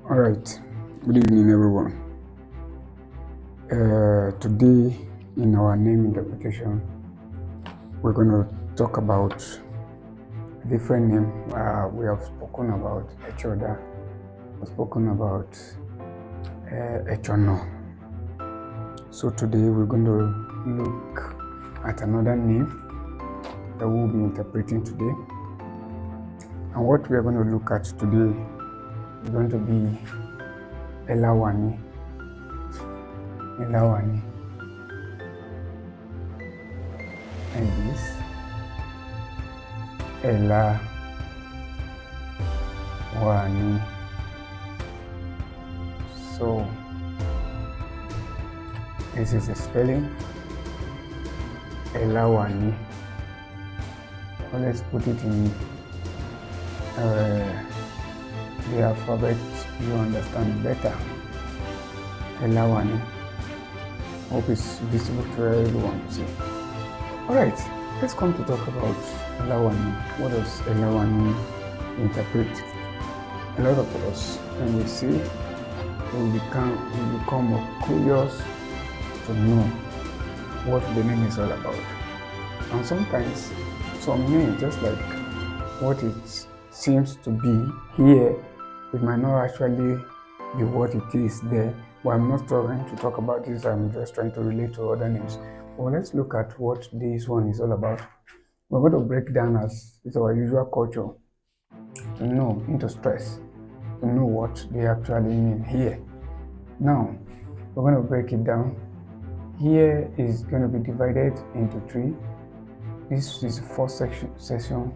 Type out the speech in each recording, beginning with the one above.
All right, good evening, everyone. Today, in our name interpretation, we're going to talk about a different name. We have spoken about Echoda, we've spoken about Echono. So today, we're going to look at another name that we'll be interpreting today. And what we are going to look at today is going to be ELAWANI. ELAWANI. And this ELAWANI. So this is the spelling ELAWANI. Well, let's put it in the alphabet you understand better. ELAWANI. Hope it's visible to everyone to see. Alright, let's come to talk about ELAWANI. What does ELAWANI interpret? A lot of us, when we see, we become more curious to know what the name is all about. And sometimes some name, just like what it seems to be here, it might not actually be what it is there. But I'm not trying to talk about this, I'm just trying to relate to other names. Well, let's look at what this one is all about. We're going to break down, as is our usual culture, to know, into stress, to know what they actually mean here. Now, we're going to break it down. Here is going to be divided into three. This is the first session.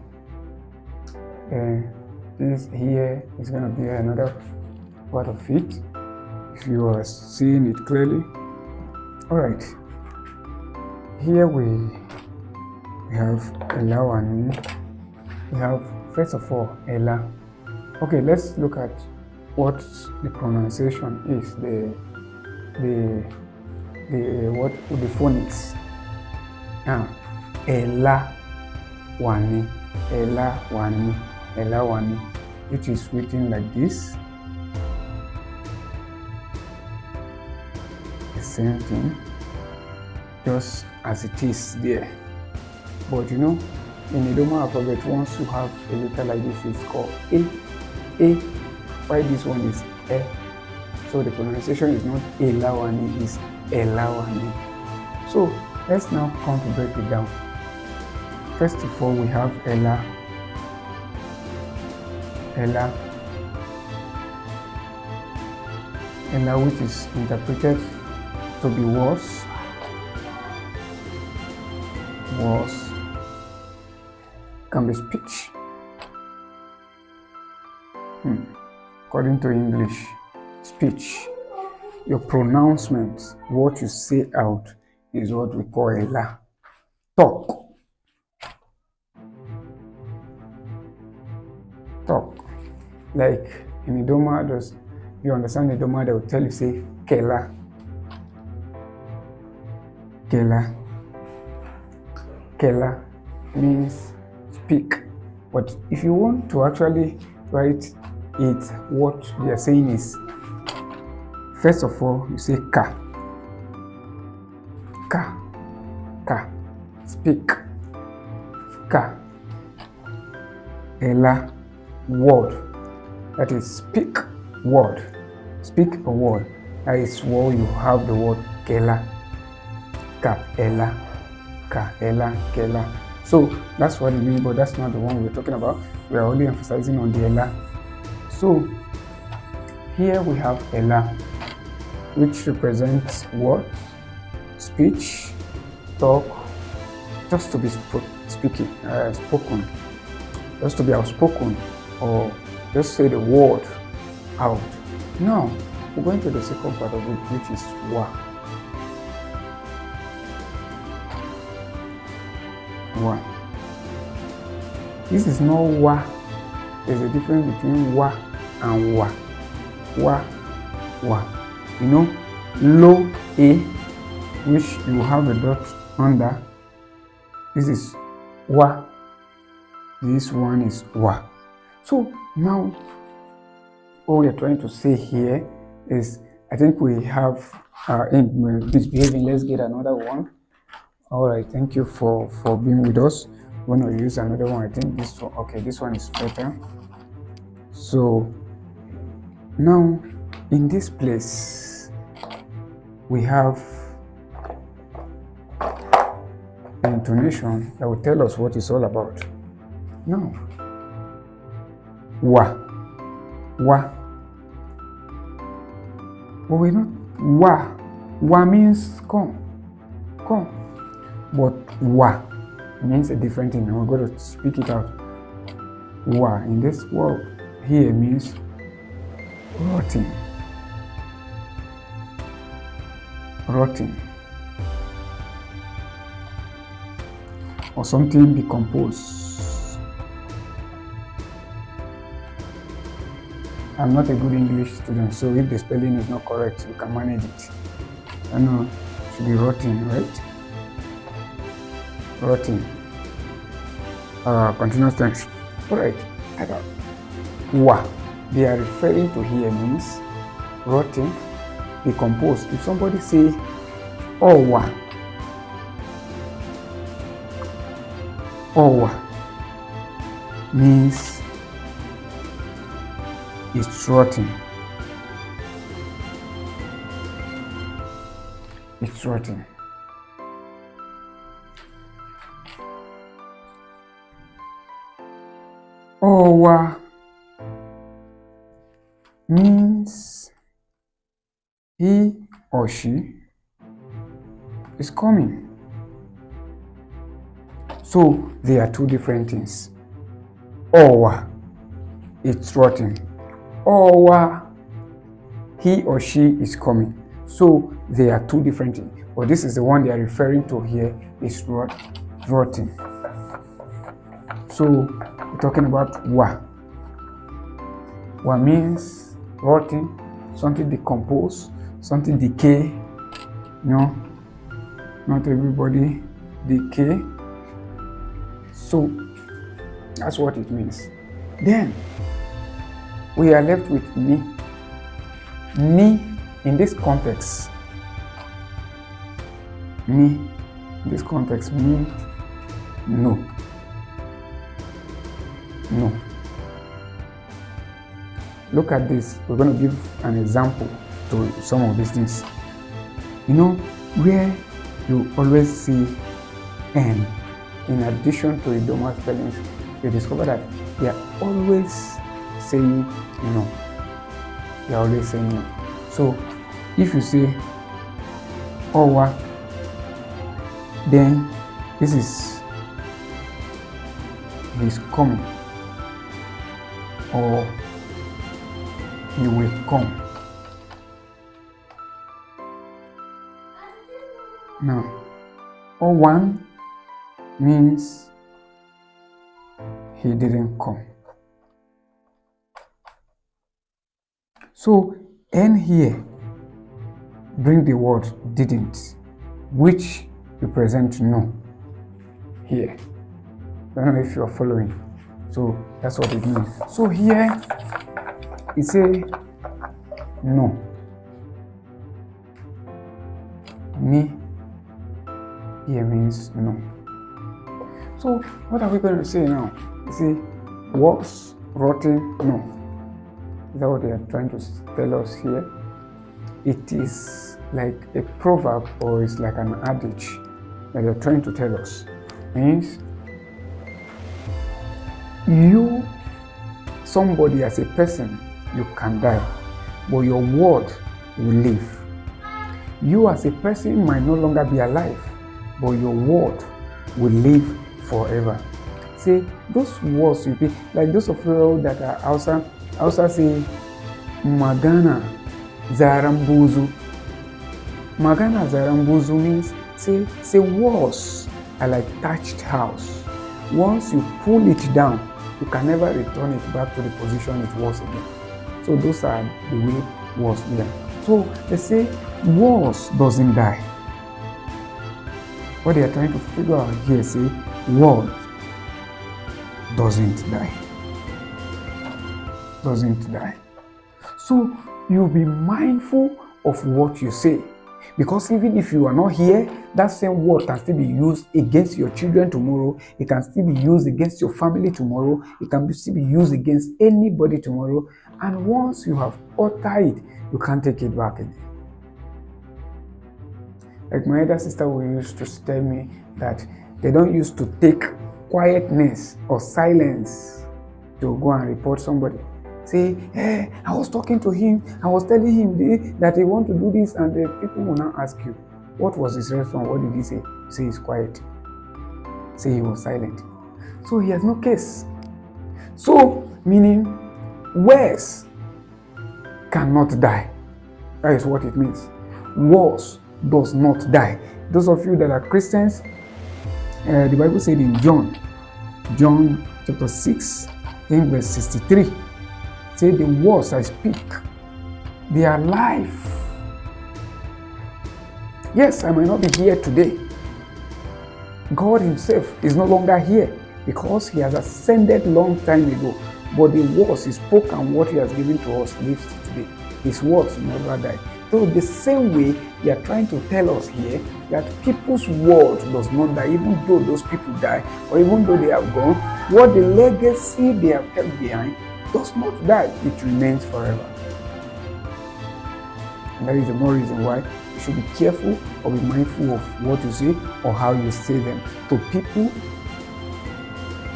This here is going to be another part of it, if you are seeing it clearly. All right. Here we have ELAWANI. We have, first of all, Ela. Okay, let's look at what the pronunciation is. The phonics. Now, ELAWANI, ELAWANI, ELAWANI, which is written like this. The same thing, just as it is there. But you know, in Idoma alphabet, once you have a letter like this, it's called A. Why this one is E? So the pronunciation is not ELAWANI, it's ELAWANI. So let's now come to break it down. First of all, we have Ela, which is interpreted to be words, can be speech. According to English, speech, your pronouncement, what you say out, is what we call Ela. Talk. Like in Idoma, if you understand Idoma, they will tell you, say, Kela. Kela means speak. But if you want to actually write it, what they are saying is, first of all, you say Ka. Speak. Ka. Ela, word. That is, speak word. Speak a word. That is where you have the word Kela. Ka, Ela. Ka, Ela, Kela. So that's what it means, but that's not the one we're talking about. We are only emphasizing on the Ela. So here we have Ela, which represents word, speech, talk, just to be spoken, just to be outspoken, or just say the word out. Now we're going to the second part of it, which is Wa. This is not Wa. There's a difference between Wa and Wa. Wa. You know, low A, which you have a dot under. This is Wa. This one is Wa. So now what we are trying to say here is, I think we have misbehaving. Let's get another one. All right, thank you for being with us. We're going to use another one. I think this one, okay, this one is better. So now in this place we have an intonation that will tell us what it's all about. Now, wa, but we know wa means come, but wa means a different thing, and we're going to speak it out. Wa in this word here means rotting, or something decomposed. I'm not a good English student, so if the spelling is not correct, you can manage it. I know it should be rotting, right? Rotting. Continuous tense. Alright, I got wa. They are referring to here means rotting, decomposed. If somebody say owa, means it's rotting. It's rotting. Owa means he or she is coming. So they are two different things. Owa, it's rotting. Owa, he or she is coming. So they are two different things. But this is the one they are referring to here, is rotting. So we're talking about wa. Wa means rotting, something decomposed, something decay. No, not everybody decay. So that's what it means. Then we are left with ni. Ni in this context. Ni in this context means no. No. Look at this. We're going to give an example to some of these things. You know, where you always see N, in addition to Idoma spellings, you discover that they are always saying no. They are always saying no. So, if you say owa, then this is he's coming, or he will come. Now, O1 means he didn't come. So, N here bring the word didn't, which represent no here. I don't know if you are following. So that's what it means. So here it say no. Ni here means no. So what are we going to say now? You see, was, rotten, no. Is that what they are trying to tell us here? It is like a proverb, or it's like an adage that they're trying to tell us. Means you, somebody as a person, you can die, but your word will live. You as a person might no longer be alive, but your word will live forever. See, those words you repeat, like those of you that are Hausa say, Magana Zarambuzu. Magana Zarambuzu means, say walls are like thatched house. Once you pull it down, you can never return it back to the position it was again. So those are the way walls are. So they say walls doesn't die. What they are trying to figure out here, say word doesn't die. Doesn't die. So you'll be mindful of what you say. Because even if you are not here, that same word can still be used against your children tomorrow. It can still be used against your family tomorrow. It can still be used against anybody tomorrow. And once you have uttered it, you can't take it back again. Like my elder sister will used to tell me that they don't used to take quietness or silence to go and report somebody. Say, hey, I was talking to him, I was telling him that he want to do this, and the people will now ask you, what was his response? What did he say? Say he's quiet. Say he was silent. So he has no case. So, meaning, words cannot die. That is what it means. Words does not die. Those of you that are Christians, the Bible said in John chapter 6, in verse 63, say the words I speak, they are life. Yes, I might not be here today. God himself is no longer here because he has ascended long time ago. But the words he spoke and what he has given to us lives today. His words never die. So the same way they are trying to tell us here that people's word does not die, even though those people die, or even though they have gone, what the legacy they have kept behind does not die, it remains forever. And that is the more reason why you should be careful or be mindful of what you say or how you say them to people.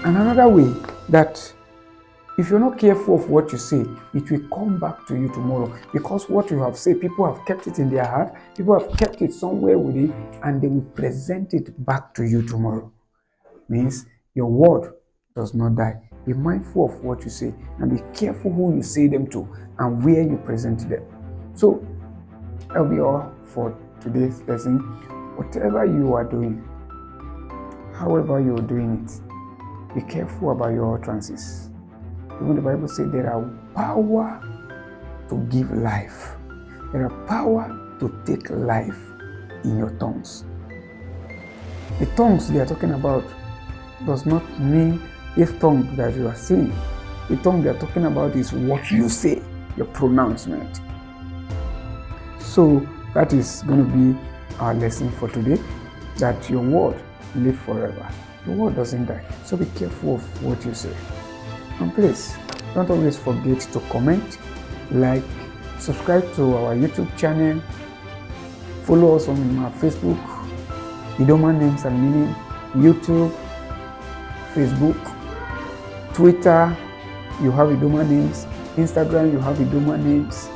And another way that if you're not careful of what you say, it will come back to you tomorrow, because what you have said, people have kept it in their heart, people have kept it somewhere within, and they will present it back to you tomorrow. Means your word does not die. Be mindful of what you say and be careful who you say them to and where you present them. So that'll be all for today's lesson. Whatever you are doing, however you're doing it, be careful about your utterances. Even the Bible says there are power to give life. There are power to take life in your tongues. The tongues they are talking about does not mean this tongue that you are saying. The tongue they are talking about is what you say, your pronouncement. So that is going to be our lesson for today, that your word lives forever. Your word doesn't die. So be careful of what you say. And please, don't always forget to comment, like, subscribe to our YouTube channel, follow us on our Facebook, Idoma Names and Meaning, YouTube, Facebook, Twitter, you have Idoma Names, Instagram, you have Idoma Names.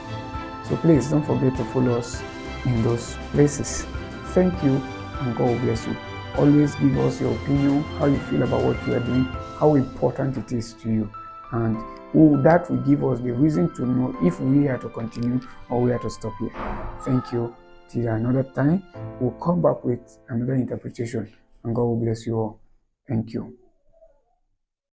So please don't forget to follow us in those places. Thank you, and God bless you. Always give us your opinion, how you feel about what we are doing, how important it is to you, and that will give us the reason to know if we are to continue or we are to stop here. Thank you. Till another time, we'll come back with another interpretation, and God will bless you all. Thank you.